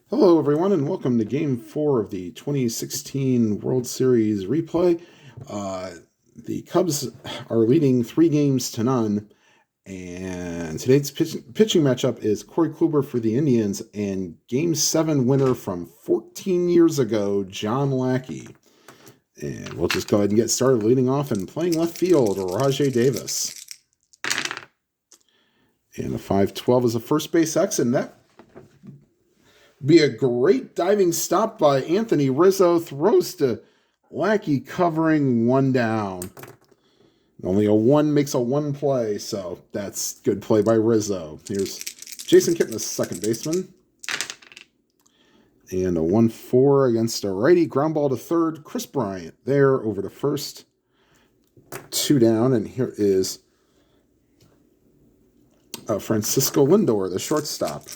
Hello, everyone, and welcome to Game 4 of the 2016 World Series replay. The Cubs are leading 3-0, and today's pitching matchup is Corey Kluber for the Indians and Game 7 winner from 14 years ago, John Lackey. And we'll just go ahead and get started leading off and playing left field, Rajay Davis. And a 5-12 is a first base exit, and that be a great diving stop by Anthony Rizzo. Throws to Lackey covering one down. Only a one makes a one play, so that's good play by Rizzo. Here's Jason Kipnis, second baseman. And a 1-4 against a righty. Ground ball to third. Chris Bryant there over to first. 2 down, and here is Francisco Lindor, the shortstop.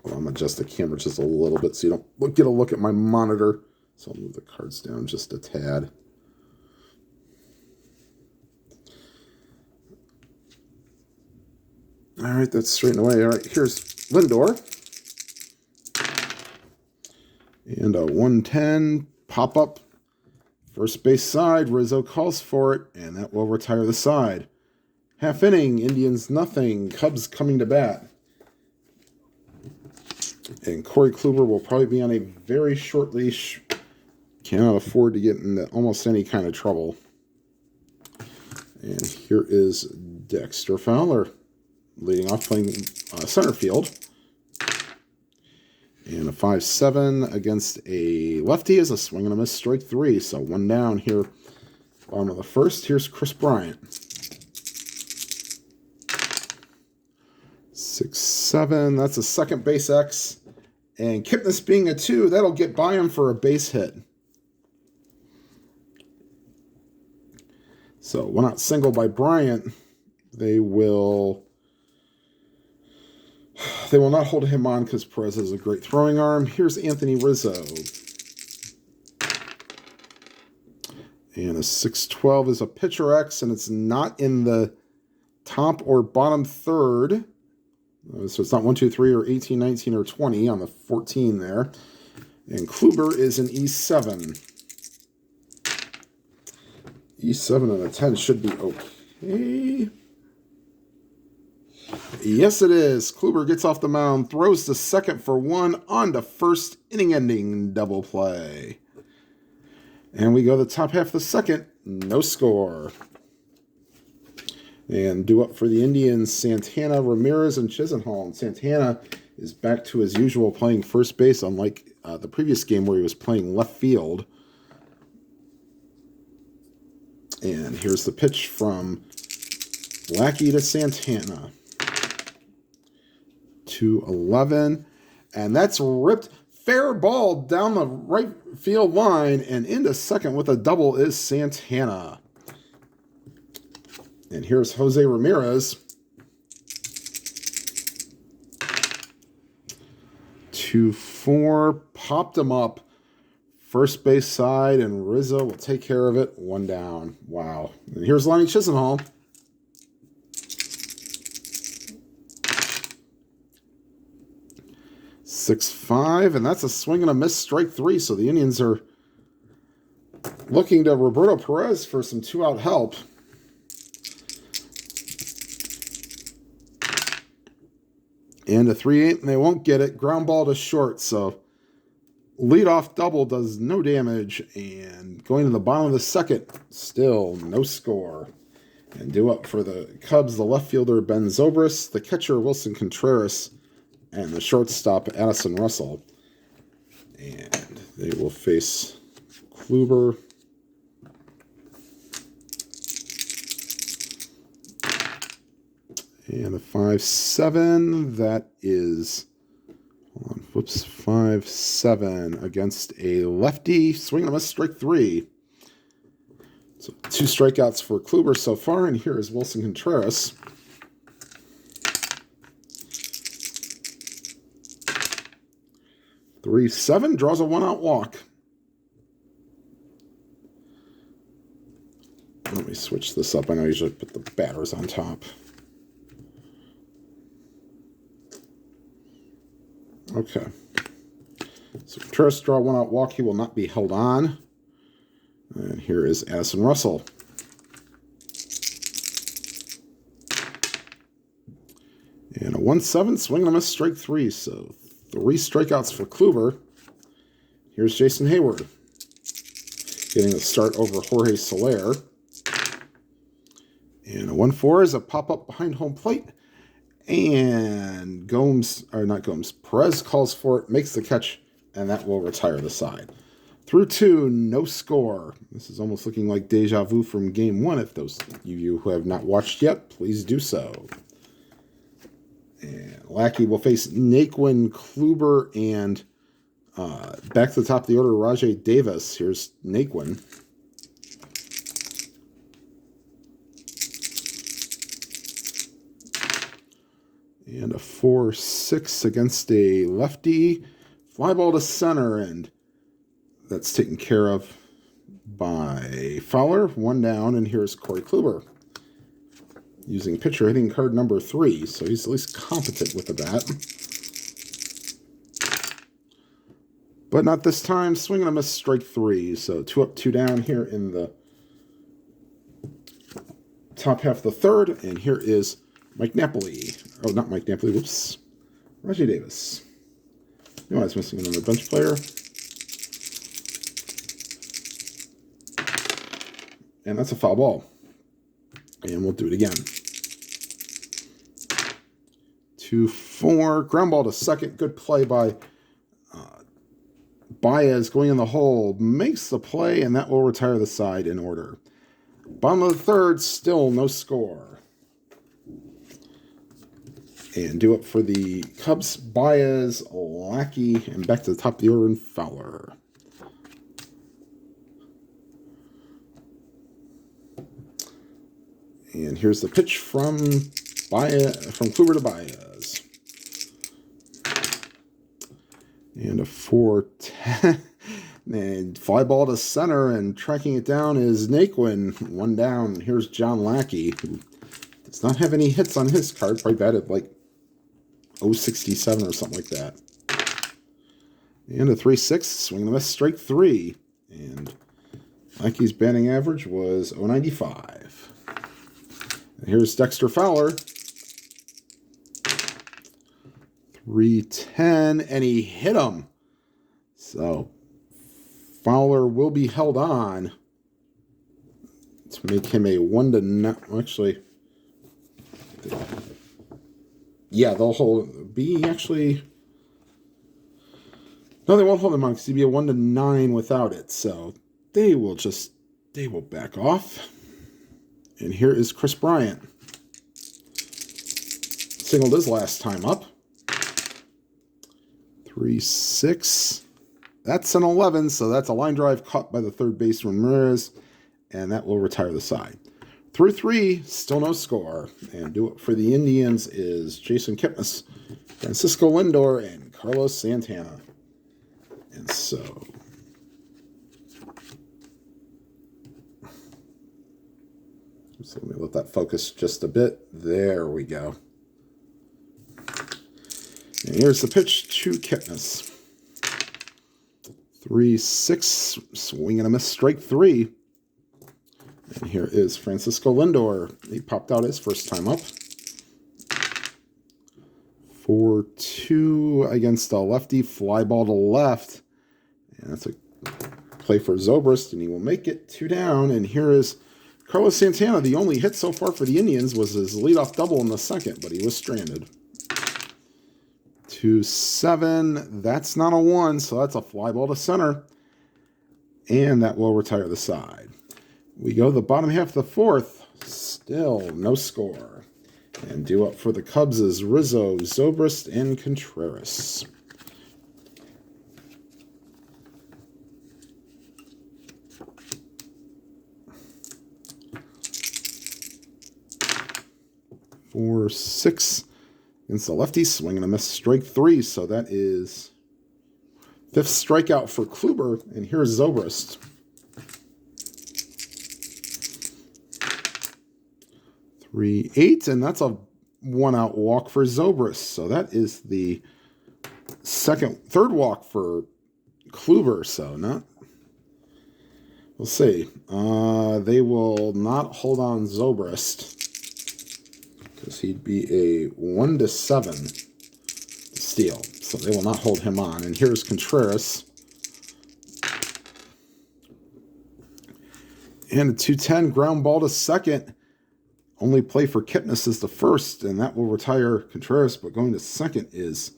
Well, I'm going to adjust the camera just a little bit so you don't get a look at my monitor. So I'll move the cards down just a tad. All right, that's straightened away. All right, here's Lindor. And a 1-10 pop-up. First base side, Rizzo calls for it, and that will retire the side. Half inning, Indians nothing, Cubs coming to bat. And Corey Kluber will probably be on a very short leash. Cannot afford to get into almost any kind of trouble. And here is Dexter Fowler leading off playing center field. And a 5-7 against a lefty is a swing and a miss, strike 3. So 1 down here. Bottom of the first. Here's Chris Bryant. 6-7. That's a second base X. And Kipnis being a 2, that'll get by him for a base hit. So 1 out single by Bryant. They will not hold him on because Perez has a great throwing arm. Here's Anthony Rizzo. And a 6-12 is a pitcher X, and it's not in the top or bottom third. So it's not 1, 2, 3, or 18, 19, or 20 on the 14 there. And Kluber is an E7. E7 and a 10 should be okay. Yes, it is. Kluber gets off the mound, throws to second for 1, on to first, inning-ending double play. And we go to the top half of the second, no score. And due up for the Indians, Santana, Ramirez, and Chisenhall. Santana is back to his usual playing first base, unlike the previous game where he was playing left field. And here's the pitch from Lackey to Santana. 2-11. And that's ripped. Fair ball down the right field line and into second with a double is Santana. And here's Jose Ramirez. 2-4. Popped him up. First base side, and Rizzo will take care of it. 1 down. Wow. And here's Lonnie Chisenhall. 6-5, and that's a swing and a miss, strike 3. So the Indians are looking to Roberto Perez for some 2-out help. And a 3-8, and they won't get it. Ground ball to short, so leadoff double does no damage. And going to the bottom of the second, still no score. And due up for the Cubs, the left fielder, Ben Zobrist, the catcher, Wilson Contreras, and the shortstop, Addison Russell. And they will face Kluber. And a 5-7, that is, 5-7 against a lefty. Swing and a miss, strike 3. So 2 strikeouts for Kluber so far, and here is Wilson Contreras. 3-7, draws a 1-out walk. Let me switch this up. I know I usually put the batters on top. Okay. So Contreras draw one out walk. He will not be held on. And here is Addison Russell. And a 1-7, swing and a miss, strike 3. So 3 strikeouts for Kluber. Here's Jason Hayward getting the start over Jorge Soler. And a 1-4 is a pop-up behind home plate. And Perez calls for it, makes the catch, and that will retire the side. Through 2, no score. This is almost looking like deja vu from Game 1. If those of you who have not watched yet, please do so. And Lackey will face Naquin, Kluber, and back to the top of the order, Rajay Davis. Here's Naquin. And a 4-6 against a lefty. Fly ball to center, and that's taken care of by Fowler. 1 down, and here's Corey Kluber using pitcher hitting card number 3, so he's at least competent with the bat. But not this time. Swing and a miss, strike 3. So 2 up, 2 down here in the top half of the third. And here is Mike Napoli. Oh, not Mike Napoli. Whoops. Rajay Davis. You know, I was missing another bench player. And that's a foul ball. And we'll do it again. 2-4. Ground ball to second. Good play by Baez going in the hole. Makes the play, and that will retire the side in order. Bottom of the third, still no score. And do it for the Cubs, Baez, Lackey, and back to the top of the order in Fowler. And here's the pitch from Kluber to Baez. And a 4-10. And fly ball to center, and tracking it down is Naquin. 1 down. Here's John Lackey, who does not have any hits on his card. Probably batted like 067 or something like that. And a 3-6. Swing and a miss, strike 3. And Lackey's batting average was 095. And here's Dexter Fowler. 3-10, and he hit him. So Fowler will be held on to make him a 1-9. Actually, yeah, they'll hold. Be actually. No, they won't hold him on because he'd be a 1-9 without it. So they will back off. And here is Chris Bryant. Singled his last time up. 3-6. That's an 11, so that's a line drive caught by the third baseman Ramirez, and that will retire the side. Through 3, still no score. And do it for the Indians is Jason Kipnis, Francisco Lindor, and Carlos Santana. And so let me let that focus just a bit. There we go. And here's the pitch to Kipnis. 3-6, swing and a miss, strike 3. And here is Francisco Lindor. He popped out his first time up. 4-2 against a lefty, fly ball to left. And that's a play for Zobrist, and he will make it 2 down. And here is Carlos Santana. The only hit so far for the Indians was his leadoff double in the second, but he was stranded. 2-7. That's not a 1, so that's a fly ball to center. And that will retire the side. We go to the bottom half of the fourth. Still no score. And due up for the Cubs is Rizzo, Zobrist, and Contreras. Four, 6. Against the lefty, swing and a miss, strike 3. So that is 5th strikeout for Kluber. And here's Zobrist. 3-8, and that's a 1-out walk for Zobrist. So that is the third walk for Kluber, so not. We'll see. They will not hold on Zobrist because he'd be a 1-7 steal, so they will not hold him on. And here's Contreras. And a 210 ground ball to second. Only play for Kipnis is the first, and that will retire Contreras. But going to second is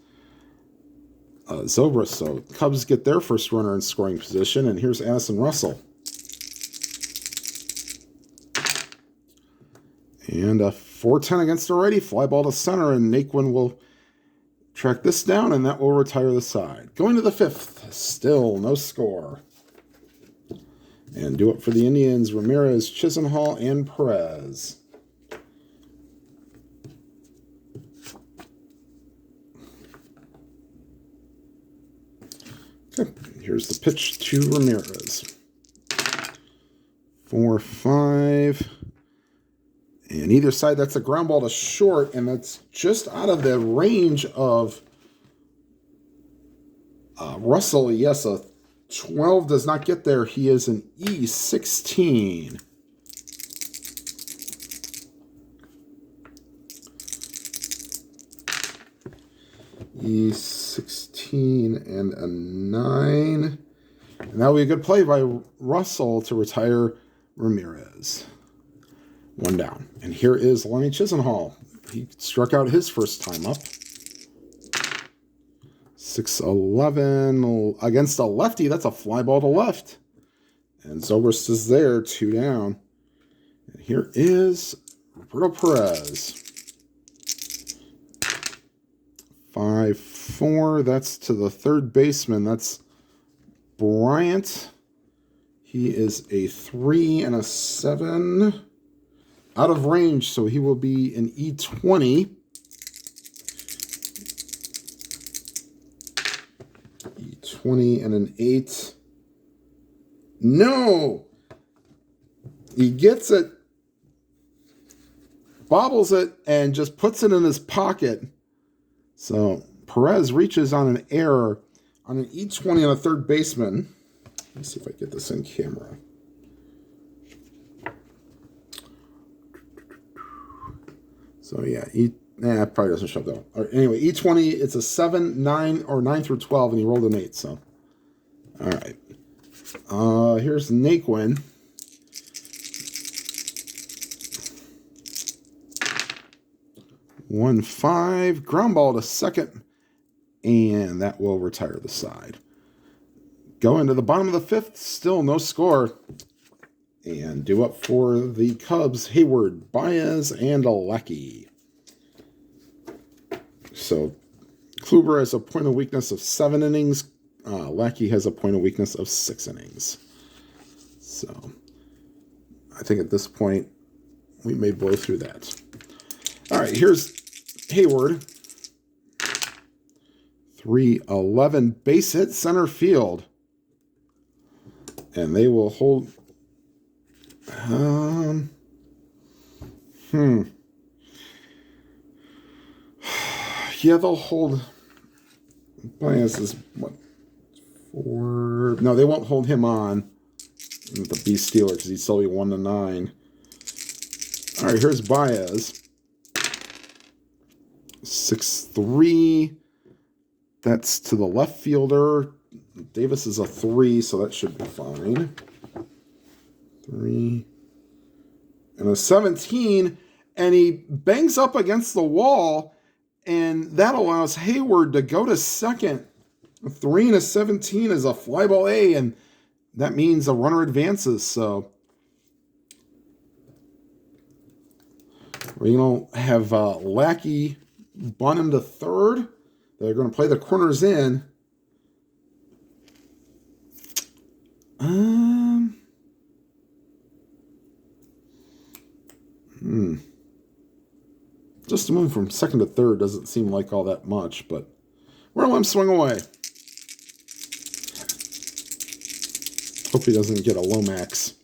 Zobrist. So Cubs get their first runner in scoring position, and here's Addison Russell. And a 410 against the righty, fly ball to center, and Naquin will track this down, and that will retire the side. Going to the fifth, still no score. And do it for the Indians, Ramirez, Chisenhall, and Perez. Okay, here's the pitch to Ramirez. 4-5. And either side, that's a ground ball to short, and that's just out of the range of Russell. Yes, a 12 does not get there. He is an E16. E16 and a 9. And that would be a good play by Russell to retire Ramirez. One down. And here is Lenny Chisenhall. He struck out his first time up. 6-11 against a lefty. That's a fly ball to left. And Zobrist is there, 2 down. And here is Roberto Perez. 5-4. That's to the third baseman. That's Bryant. He is a 3 and a 7. Out of range, so he will be an E20. E20 and an 8. No! He gets it, bobbles it, and just puts it in his pocket. So Perez reaches on an error on an E20 on a third baseman. Let me see if I get this in camera. So yeah, it probably doesn't show up though. Anyway, E20, it's a 7, 9, or 9 through 12, and he rolled an 8. So, all right. Here's Naquin. One 5, ground ball to second, and that will retire the side. Go into the bottom of the fifth, still no score. And due up for the Cubs, Hayward, Baez, and Lackey. So Kluber has a point of weakness of 7 innings. Lackey has a point of weakness of 6 innings. So I think at this point we may blow through that. All right, here's Hayward. 3-11 base hit center field. And they will hold... Yeah, they'll hold. Baez is what? 4. No, they won't hold him on with the B Steeler because he'd still be 1-9. All right, here's Baez. 6-3. That's to the left fielder. Davis is a 3, so that should be fine. 3 and a 17, and he bangs up against the wall, and that allows Hayward to go to second. A 3 and a 17 is a fly ball A, and that means a runner advances. So we're going to have Lackey bunt him to third. They're going to play the corners in. Just to move from second to third doesn't seem like all that much, but we'll let him swing away. Hope he doesn't get a Lomax.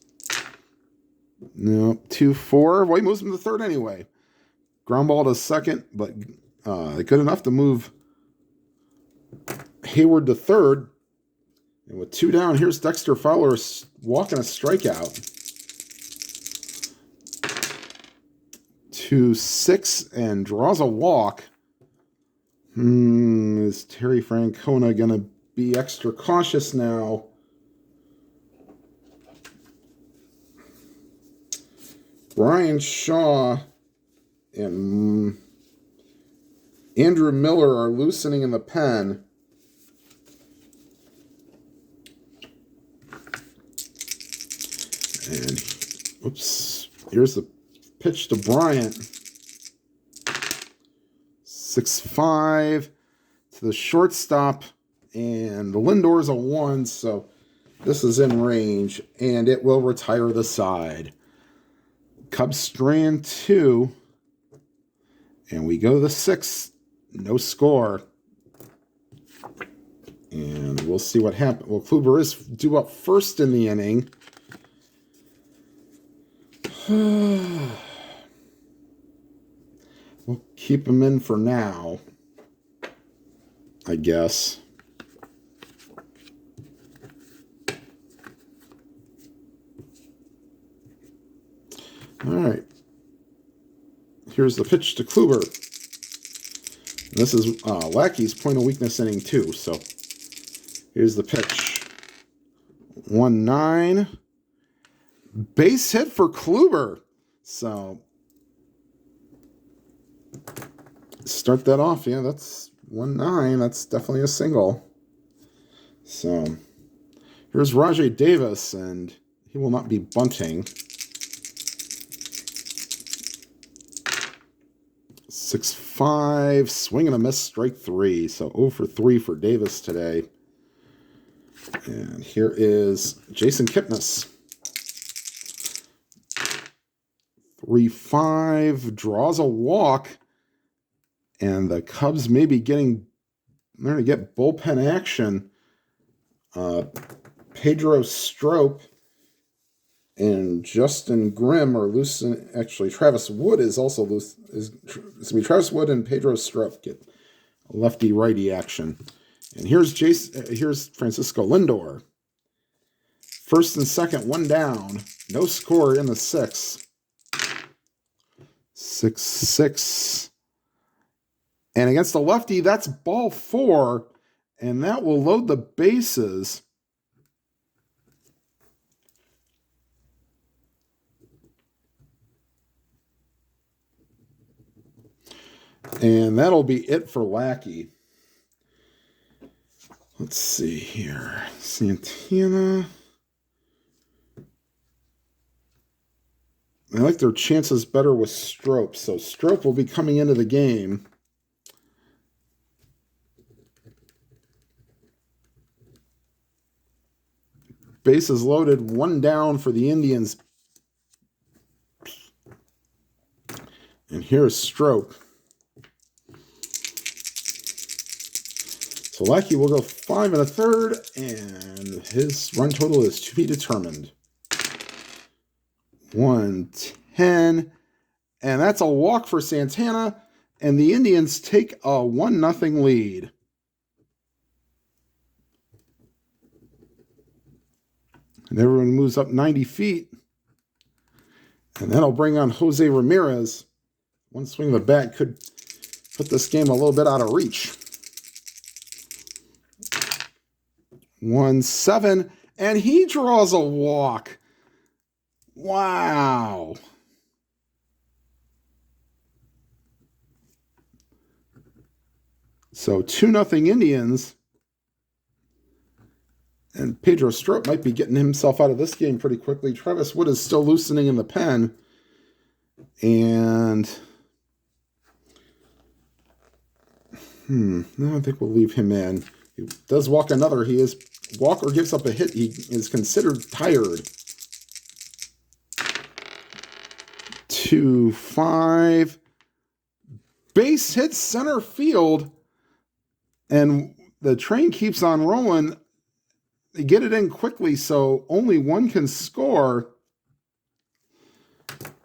No, 2-4. Well, he moves him to third anyway. Ground ball to second, but good enough to move Hayward to third. And with 2 down, here's Dexter Fowler walking a strikeout. 2-6 and draws a walk. Is Terry Francona going to be extra cautious now? Brian Shaw and Andrew Miller are loosening in the pen. And, oops, here's the pitch to Bryant. 6-5 to the shortstop. And the Lindor's a 1, so this is in range. And it will retire the side. Cubs strand 2. And we go to the 6th. No score. And we'll see what happens. Well, Kluber is due up first in the inning. We'll keep him in for now, I guess. All right. Here's the pitch to Kluber. This is Lackey's point of weakness inning 2. So here's the pitch. 1-9. Base hit for Kluber. So start that off. Yeah, that's 1-9. That's definitely a single. So here's Rajay Davis, and he will not be bunting. 6-5, swing and a miss, strike 3. So 0 for 3 for Davis today. And here is Jason Kipnis. 3-5, draws a walk. And the Cubs may be they're going to get bullpen action. Pedro Strop and Justin Grimm are loose. Actually, Travis Wood is also loose. Travis Wood and Pedro Strop get lefty-righty action. And here's Francisco Lindor. First and second, 1 down. No score in the 6th. 6-6. And against the lefty, that's ball 4. And that will load the bases. And that'll be it for Lackey. Let's see here. Santana. I like their chances better with Strop. So Strop will be coming into the game. Bases loaded, 1 down for the Indians. And here's Strop. So Lackey will go 5 1/3, and his run total is to be determined. 1-10, and that's a walk for Santana, and the Indians take a 1-0 lead. And everyone moves up 90 feet, and that'll bring on Jose Ramirez. One swing of the bat could put this game a little bit out of reach. 1-7, and he draws a walk. Wow. So 2-0 Indians. And Pedro Strop might be getting himself out of this game pretty quickly. Travis Wood is still loosening in the pen. And no, I think we'll leave him in. He does walk another. He is walk or gives up a hit. He is considered tired. 2-5. Base hit center field. And the train keeps on rolling. They get it in quickly, so only one can score.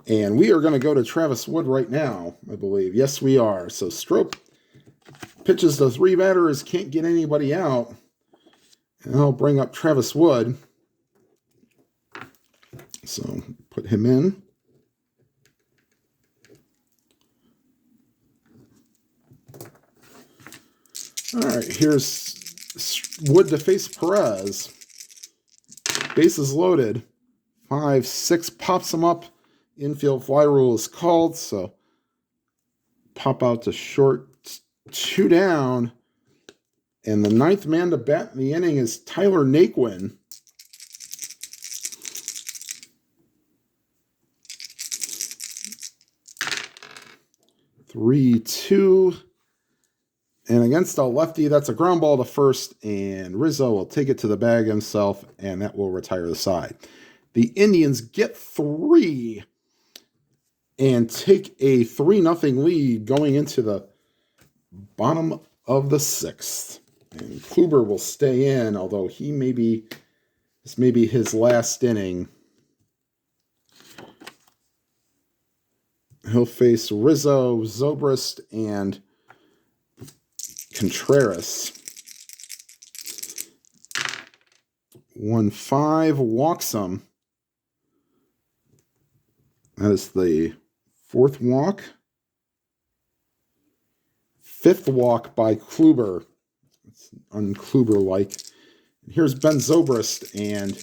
And we are going to go to Travis Wood right now, I believe. Yes, we are. So Strop Pitches to 3 batters, can't get anybody out. And I'll bring up Travis Wood. So put him in. All right, here's Wood to face Perez. Bases loaded. 5-6 pops him up. Infield fly rule is called, so pop out to short. 2 down. And the 9th man to bat in the inning is Tyler Naquin. Three, 2. And against a lefty, that's a ground ball to first, and Rizzo will take it to the bag himself, and that will retire the side. The Indians get 3 and take a 3-0 lead going into the bottom of the 6th. And Kluber will stay in, although this may be his last inning. He'll face Rizzo, Zobrist, and Contreras. 1-5, walks him. That is the 4th walk. 5th walk by Kluber. It's un-Kluber-like. Here's Ben Zobrist, and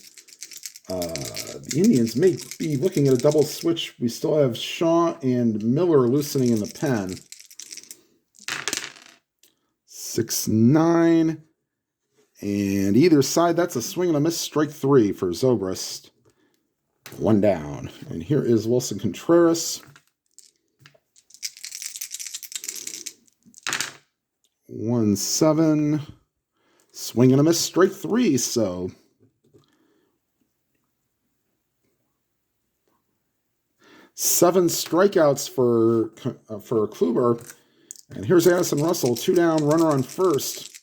the Indians may be looking at a double switch. We still have Shaw and Miller loosening in the pen. 6-9. And either side, that's a swing and a miss, strike 3 for Zobrist. 1 down. And here is Wilson Contreras. 1-7. Swing and a miss, strike 3. So 7 strikeouts for Kluber. And here's Addison Russell, 2 down, runner on first.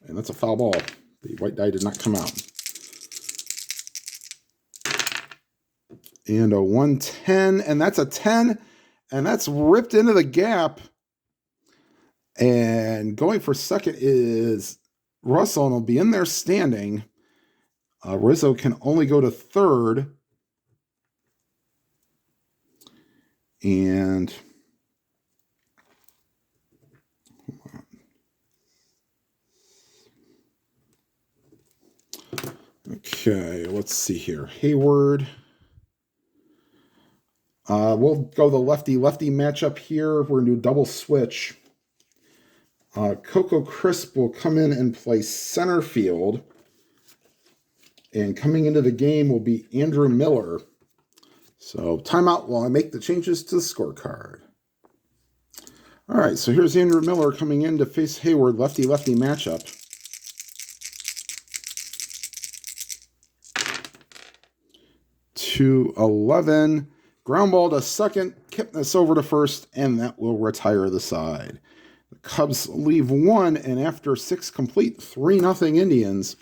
And that's a foul ball. The white die did not come out. And a 1-10, and that's a 10, and that's ripped into the gap. And going for second is Russell, and he'll be in there standing. Rizzo can only go to third. And okay, let's see here. Hayward. We'll go the lefty-lefty matchup here. We're going to do double switch. Coco Crisp will come in and play center field. And coming into the game will be Andrew Miller. So timeout while I make the changes to the scorecard. All right, so here's Andrew Miller coming in to face Hayward, lefty-lefty matchup. 2-11. Ground ball to second, Kipnis over to first, and that will retire the side. The Cubs leave 1, and after 6 complete, 3-0 Indians.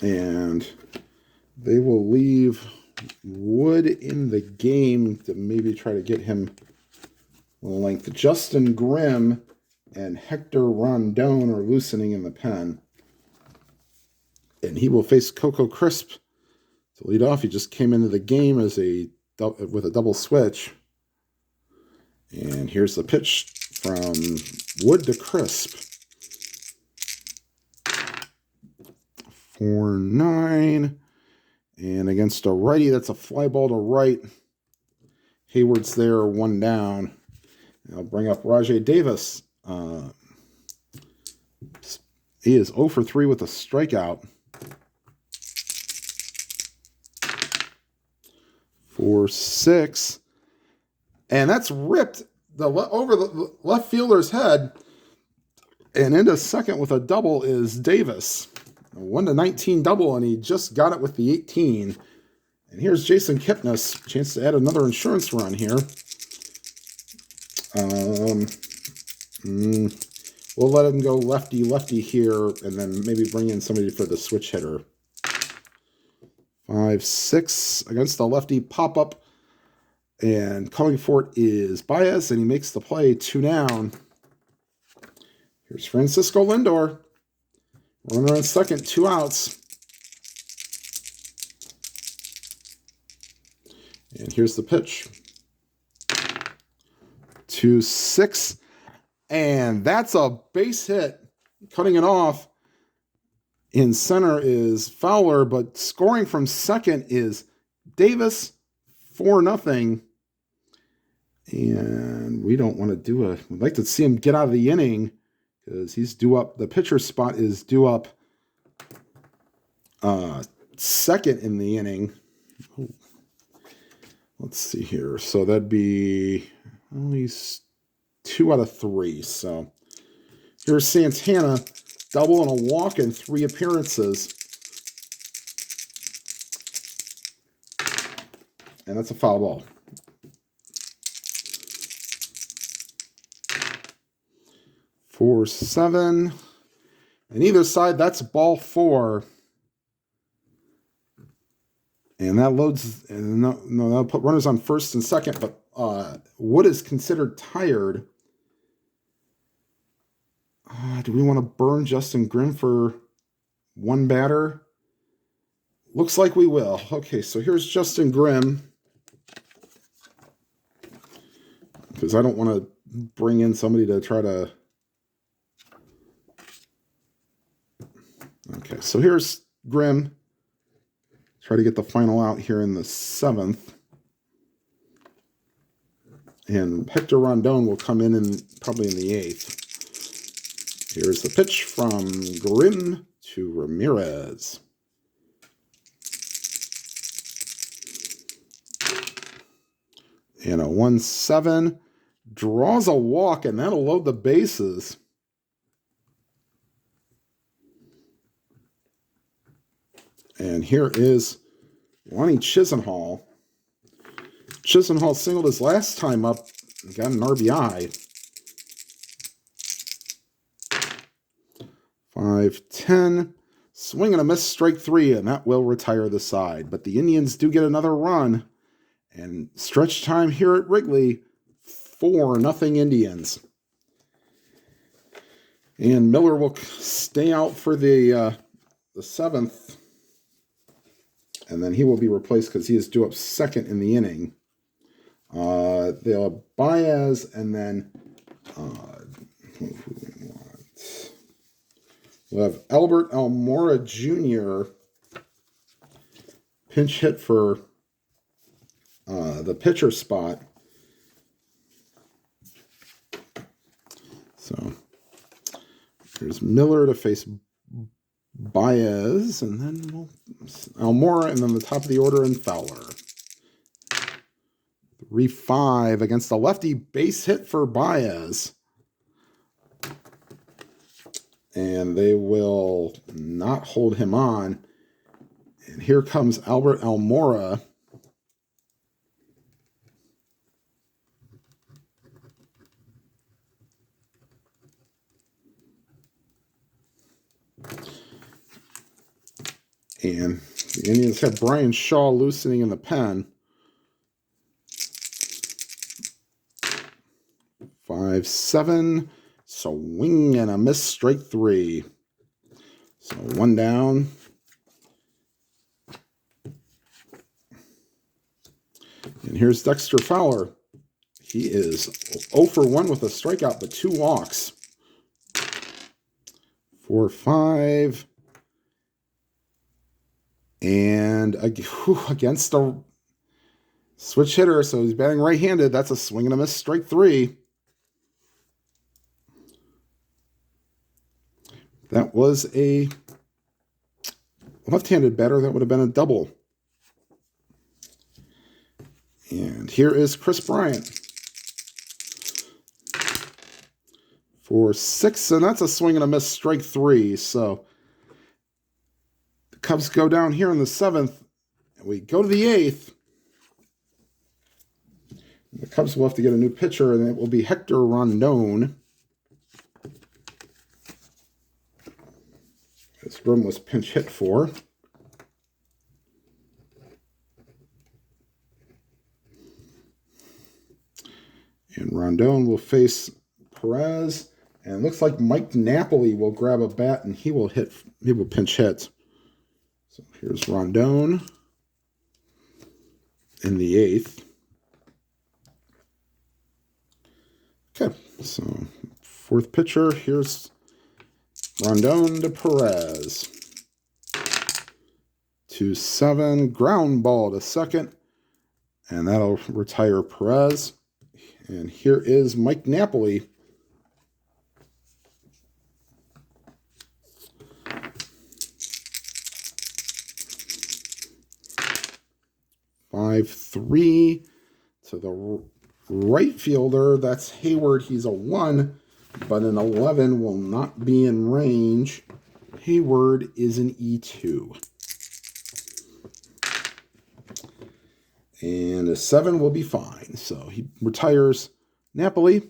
And they will leave Wood in the game to maybe try to get him a little length. Justin Grimm and Hector Rondon are loosening in the pen. And he will face Coco Crisp to lead off. He just came into the game with a double switch. And here's the pitch from Wood to Crisp. 4-9. And against a righty, that's a fly ball to right. Hayward's there, 1 down. And I'll bring up Rajai Davis. He is 0 for 3 with a strikeout. 4-6. And that's ripped over the left fielder's head. And into second with a double is Davis. A 1-19 double, and he just got it with the 18. And here's Jason Kipnis. Chance to add another insurance run here. We'll let him go lefty-lefty here, and then maybe bring in somebody for the switch hitter. 5-6 against the lefty pop-up. And coming for it is Baez, and he makes the play, 2 down. Here's Francisco Lindor. Runner on second, 2 outs. And here's the pitch. 2-6. And that's a base hit. Cutting it off in center is Fowler, but scoring from second is Davis, 4-0. And we don't want to do we'd like to see him get out of the inning because he's due up. The pitcher spot is due up second in the inning. Oh. Let's see here. So that'd be only 2 out of 3. So here's Santana, double and a walk in 3 appearances. And that's a foul ball. Four, 7. And either side, that's ball 4. And that loads, and no, that'll put runners on first and second, but Wood is considered tired. Do we want to burn Justin Grimm for 1 batter? Looks like we will. Okay, so here's Justin Grimm. Because I don't want to bring in somebody to try to... Okay, so here's Grimm. Try to get the final out here in the 7th. And Hector Rondon will come in probably in the 8th. Here's the pitch from Grimm to Ramirez. And a 1-7. Draws a walk, and that'll load the bases. And here is Lonnie Chisenhall. Chisenhall singled his last time up and got an RBI. 5-10. Swing and a miss, strike 3, and that will retire the side. But the Indians do get another run. And stretch time here at Wrigley, 4-0 Indians. And Miller will stay out for the 7th. And then he will be replaced because he is due up second in the inning. They'll have Baez, and then we'll have Albert Almora Jr. pinch hit for the pitcher spot. So there's Miller to face Baez, and then Almora, and then the top of the order in Fowler. 3-5 against the lefty, base hit for Baez. And they will not hold him on. And here comes Albert Almora. And the Indians have Brian Shaw loosening in the pen. 5-7. Swing and a miss, strike 3. So 1 down. And here's Dexter Fowler. He is 0 for 1 with a strikeout, but 2 walks. 4-5. And against a switch hitter, so he's batting right-handed. That's a swing and a miss, strike 3. That was a left-handed batter. That would have been a double. And here is Chris Bryant. For 6, and that's a swing and a miss, strike 3. So the Cubs go down here in the 7th, and we go to the 8th. The Cubs will have to get a new pitcher, and it will be Hector Rondon. This room was pinch hit for. And Rondon will face Perez. And it looks like Mike Napoli will grab a bat and he will pinch hit. So here's Rondon in the 8th. Okay, so 4th pitcher, here's Rondon to Perez. 2-7, ground ball to second, and that'll retire Perez. And here is Mike Napoli. (5-3) to the right fielder. That's Hayward. He's a 1, but an 11 will not be in range. Hayward is an E2. And a 7 will be fine. So he retires Napoli.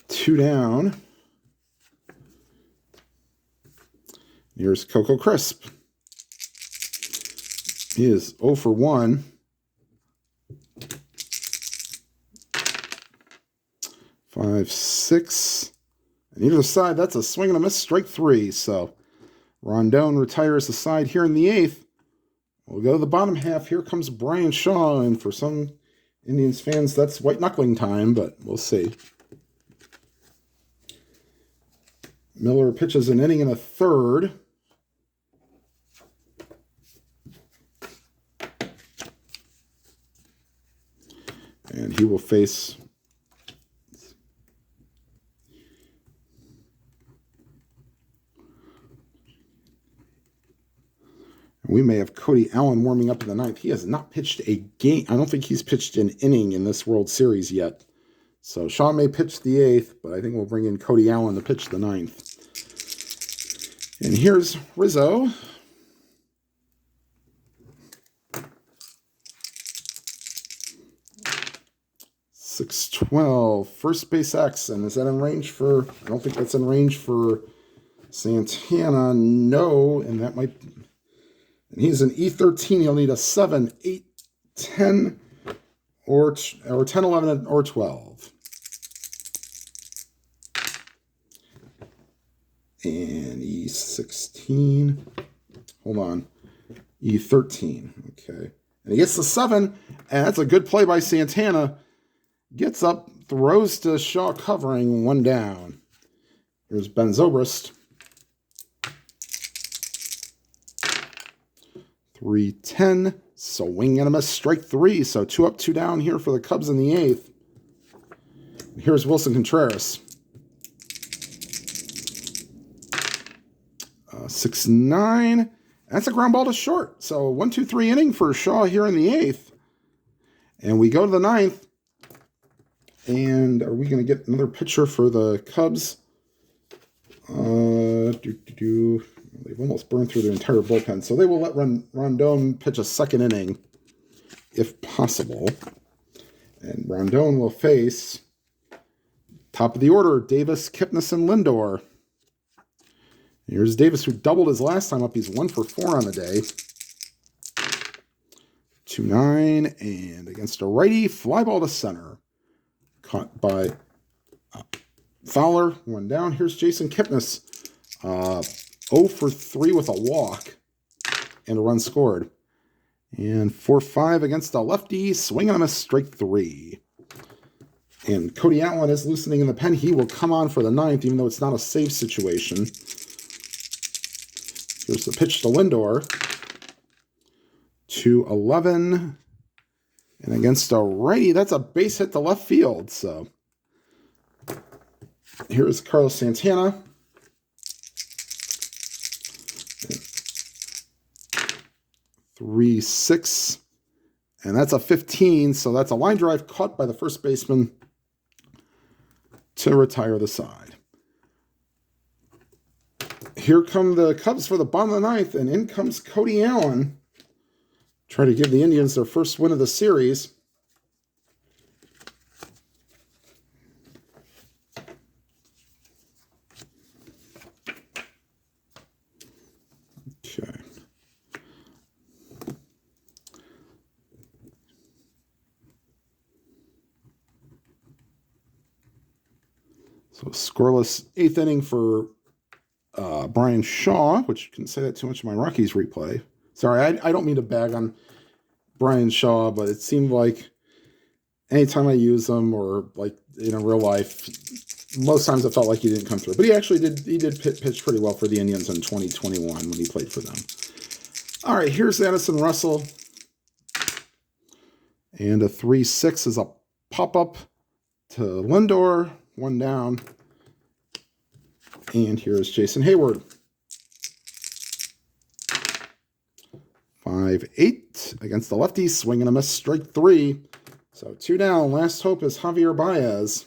Two down. Here's Coco Crisp. He is 0 for 1. 5-6. And either side, that's a swing and a miss, strike 3. So Rondon retires the side here in the 8th. We'll go to the bottom half. Here comes Brian Shaw, and for some Indians fans, that's white knuckling time, but we'll see. Miller pitches an inning and a third. And he will face we may have Cody Allen warming up in the 9th. He has not pitched a game. I don't think he's pitched an inning in this World Series yet. So Shaw may pitch the 8th, but I think we'll bring in Cody Allen to pitch the 9th. And here's Rizzo. (6-12), first base X, and is that in range for? I don't think that's in range for Santana. No, and that might. And he's an E13. He'll need a 7, 8, 10, or 10, 11, or 12. And E16. Hold on. E13. Okay. And he gets the 7, and that's a good play by Santana. Gets up, throws to Shaw covering, 1 down. Here's Ben Zobrist. 3-10, swing and a miss, strike 3. So 2 up, 2 down here for the Cubs in the 8th. Here's Wilson Contreras. 6-9. That's a ground ball to short. So 1-2-3 inning for Shaw here in the 8th. And we go to the 9th. And are we going to get another pitcher for the Cubs? They've almost burned through their entire bullpen. So they will let Rondon pitch a 2nd inning, if possible. And Rondon will face, top of the order, Davis, Kipnis, and Lindor. Here's Davis, who doubled his last time up. He's 1 for 4 on the day. 2-9, and against a righty, fly ball to center. Caught by Fowler, 1 down. Here's Jason Kipnis, 0 for 3 with a walk and a run scored. And 4-5 against a lefty, swing and a miss, strike 3. And Cody Allen is loosening in the pen. He will come on for the 9th, even though it's not a save situation. Here's the pitch to Lindor. 2-11. And against a righty, that's a base hit to left field. So here's Carlos Santana. 3-6. And that's a 15. So that's a line drive caught by the first baseman to retire the side. Here come the Cubs for the bottom of the 9th. And in comes Cody Allen. Try to give the Indians their first win of the series. Okay. So scoreless 8th inning for Brian Shaw, which you couldn't say that too much in my Rockies replay. Sorry, I don't mean to bag on Brian Shaw, but it seemed like anytime I use him or like in a real life, most times it felt like he didn't come through. But he actually did. He did pitch pretty well for the Indians in 2021 when he played for them. All right, here's Addison Russell. And a 3-6 is a pop-up to Lindor, 1 down. And here's Jason Hayward. 5-8 against the lefties, swing and a miss, strike 3. So 2 down. Last hope is Javier Baez.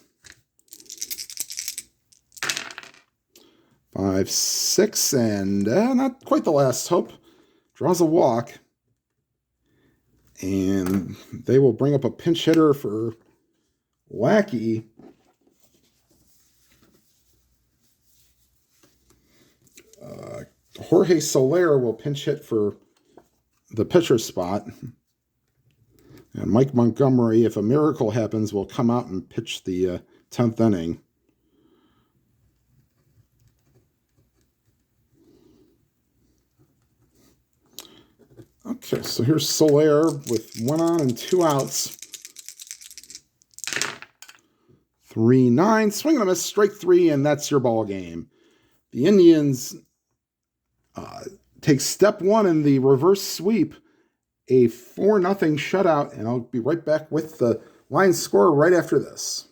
5-6 and not quite the last hope. Draws a walk. And they will bring up a pinch hitter for Lackey. Jorge Soler will pinch hit for the pitcher spot. And Mike Montgomery, if a miracle happens, will come out and pitch the 10th inning. Okay, so here's Soler with 1 on and 2 outs. 3-9, swing and a miss, strike 3, and that's your ball game. The Indians take step 1 in the reverse sweep, a 4-0 shutout, and I'll be right back with the line score right after this.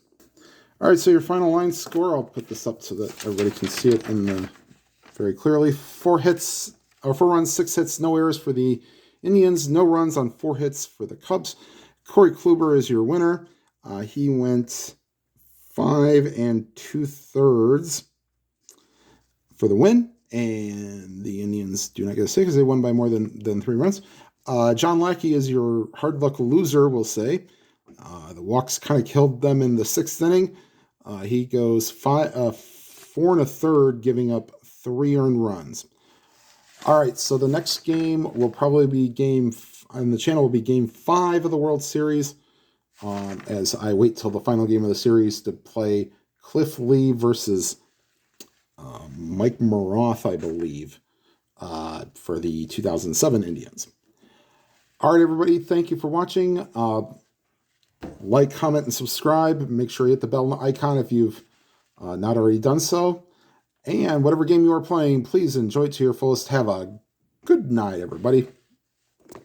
All right, so your final line score, I'll put this up so that everybody can see it very clearly. 4 runs, 6 hits, no errors for the Indians, no runs on 4 hits for the Cubs. Corey Kluber is your winner. He went 5 2/3 for the win, and the Indians do not get a say because they won by more than 3 runs. John Lackey is your hard luck loser, we'll say. The walks kind of killed them in the 6th inning. He goes 4 1/3, giving up 3 earned runs. All right, so the next game will probably be on the channel will be game 5 of the World Series. As I wait till the final game of the series to play Cliff Lee versus Mike Maroth, I believe, for the 2007 Indians. All right, everybody, thank you for watching. Like, comment, and subscribe. Make sure you hit the bell icon if you've not already done so. And whatever game you are playing, please enjoy it to your fullest. Have a good night, everybody.